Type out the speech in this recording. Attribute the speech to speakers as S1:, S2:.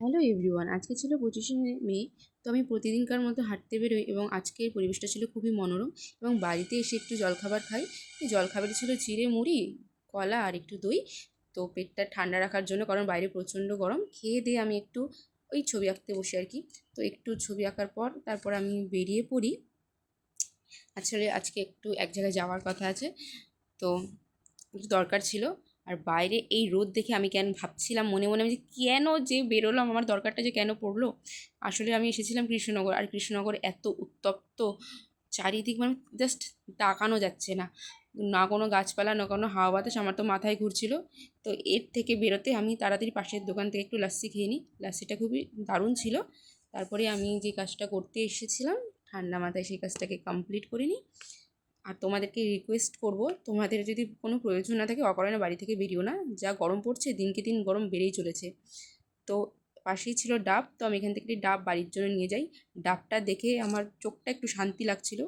S1: Hello everyone, আজকে ছিল 25শে মে। তো আমি প্রতিদিনকার মতো হাঁটতে বেরোই এবং আজকের পরিবেশটা ছিল খুবই মনোরম এবং বাড়িতে এসে একটু জলখাবার খাই। এই জলখাবারে ছিল চিড়ে মুড়ি, কলা আর একটু দই। তো পেটটা ঠান্ডা রাখার জন্য, কারণ বাইরে প্রচণ্ড গরম, খেয়ে দিয়ে আমি একটু ওই ছবি আঁকতে বসি আর কি। তো একটু ছবি আঁকার পর তারপর আমি বেরিয়ে পড়ি। আসলে আজকে একটু এক জায়গায় যাওয়ার কথা আছে, তো একটু দরকার ছিল। আর বাইরে এই রোদ দেখে আমি কেন ভাবছিলাম মনে মনে, আমি যে কেন যে বেরোলাম, আমার দরকারটা যে কেন পড়লো। আসলে আমি এসেছিলাম কৃষ্ণনগর, আর কৃষ্ণনগর এত উত্তপ্ত, চারিদিক মানে জাস্ট তাকানো যাচ্ছে না, না কোনো গাছপালা না কোনো হাওয়া বাতাস, আমার তো মাথায় ঘুরছিল। তো এর থেকে বেরোতে আমি তাড়াতাড়ি পাশের দোকান থেকে একটু লাস্সি খেয়ে নিই। লাস্সিটা খুবই দারুণ ছিল। তারপরে আমি যে কাজটা করতে এসেছিলাম ঠান্ডা মাথায়, সেই কাজটাকে কমপ্লিট করে নিই। আর তোমাদেরকে রিকোয়েস্ট করব, তোমাদের যদি কোনো প্রয়োজন না থাকে অকারণে বাড়ি থেকে বেরিও না। যা গরম পড়ছে, দিনকে দিন গরম বেড়েই চলেছে। তো পাশেই ছিল ডাব, তো আমি এখান থেকে ডাব বাড়ির জন্য নিয়ে যাই। ডাবটা দেখে আমার চোখটা একটু শান্তি লাগছিল।